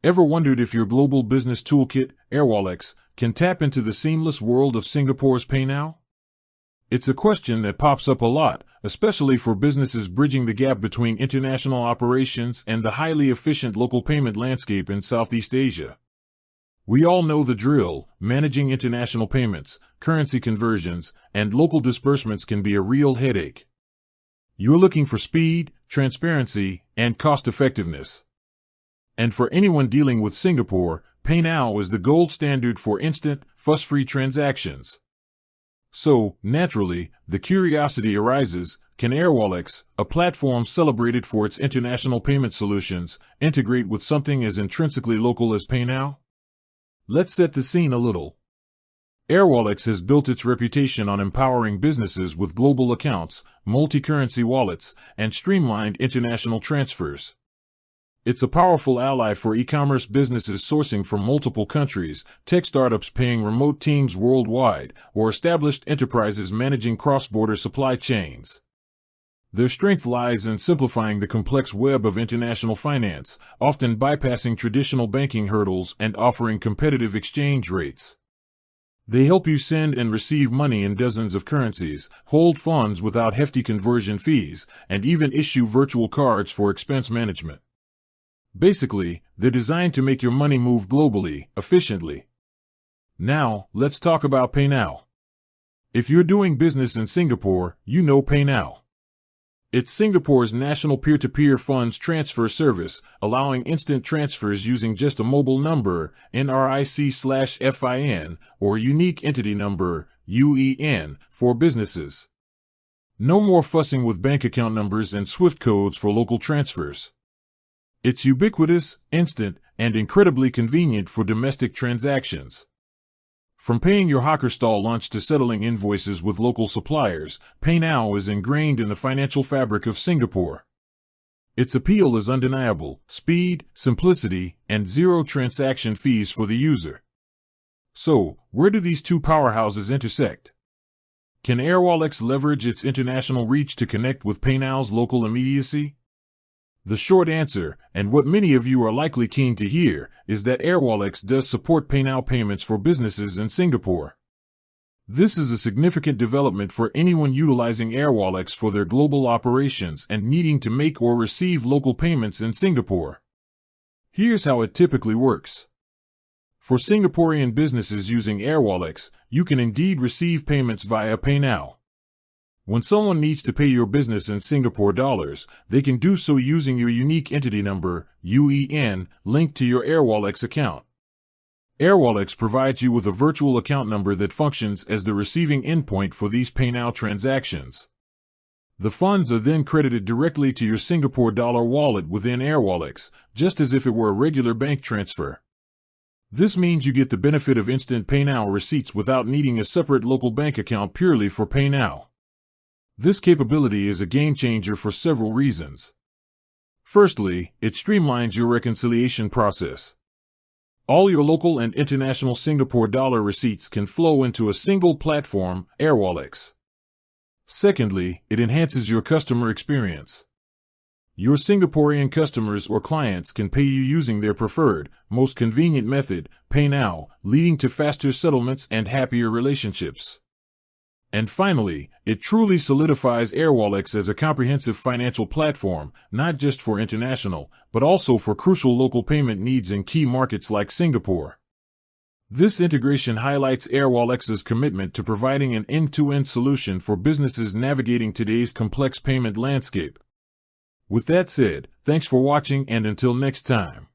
Ever wondered if your global business toolkit, Airwallex, can tap into the seamless world of Singapore's PayNow? It's a question that pops up a lot, especially for businesses bridging the gap between international operations and the highly efficient local payment landscape in Southeast Asia. We all know the drill. Managing international payments, currency conversions, and local disbursements can be a real headache. You're looking for speed, transparency, and cost-effectiveness. And for anyone dealing with Singapore, PayNow is the gold standard for instant, fuss-free transactions. So, naturally, the curiosity arises, can Airwallex, a platform celebrated for its international payment solutions, integrate with something as intrinsically local as PayNow? Let's set the scene a little. Airwallex has built its reputation on empowering businesses with global accounts, multi-currency wallets, and streamlined international transfers. It's a powerful ally for e-commerce businesses sourcing from multiple countries, tech startups paying remote teams worldwide, or established enterprises managing cross-border supply chains. Their strength lies in simplifying the complex web of international finance, often bypassing traditional banking hurdles and offering competitive exchange rates. They help you send and receive money in dozens of currencies, hold funds without hefty conversion fees, and even issue virtual cards for expense management. Basically, they're designed to make your money move globally, efficiently. Now, let's talk about PayNow. If you're doing business in Singapore, you know PayNow. It's Singapore's national peer-to-peer funds transfer service, allowing instant transfers using just a mobile number, NRIC/FIN, or unique entity number, UEN, for businesses. No more fussing with bank account numbers and SWIFT codes for local transfers. It's ubiquitous, instant, and incredibly convenient for domestic transactions. From paying your hawker stall lunch to settling invoices with local suppliers, PayNow is ingrained in the financial fabric of Singapore. Its appeal is undeniable: speed, simplicity, and zero transaction fees for the user. So, where do these two powerhouses intersect? Can Airwallex leverage its international reach to connect with PayNow's local immediacy? The short answer, and what many of you are likely keen to hear, is that Airwallex does support PayNow payments for businesses in Singapore. This is a significant development for anyone utilizing Airwallex for their global operations and needing to make or receive local payments in Singapore. Here's how it typically works. For Singaporean businesses using Airwallex, you can indeed receive payments via PayNow. When someone needs to pay your business in Singapore dollars, they can do so using your unique entity number, UEN, linked to your Airwallex account. Airwallex provides you with a virtual account number that functions as the receiving endpoint for these PayNow transactions. The funds are then credited directly to your Singapore dollar wallet within Airwallex, just as if it were a regular bank transfer. This means you get the benefit of instant PayNow receipts without needing a separate local bank account purely for PayNow. This capability is a game-changer for several reasons. Firstly, it streamlines your reconciliation process. All your local and international Singapore dollar receipts can flow into a single platform, Airwallex. Secondly, it enhances your customer experience. Your Singaporean customers or clients can pay you using their preferred, most convenient method, PayNow, leading to faster settlements and happier relationships. And finally, it truly solidifies Airwallex as a comprehensive financial platform, not just for international, but also for crucial local payment needs in key markets like Singapore. This integration highlights Airwallex's commitment to providing an end-to-end solution for businesses navigating today's complex payment landscape. With that said, thanks for watching, and until next time.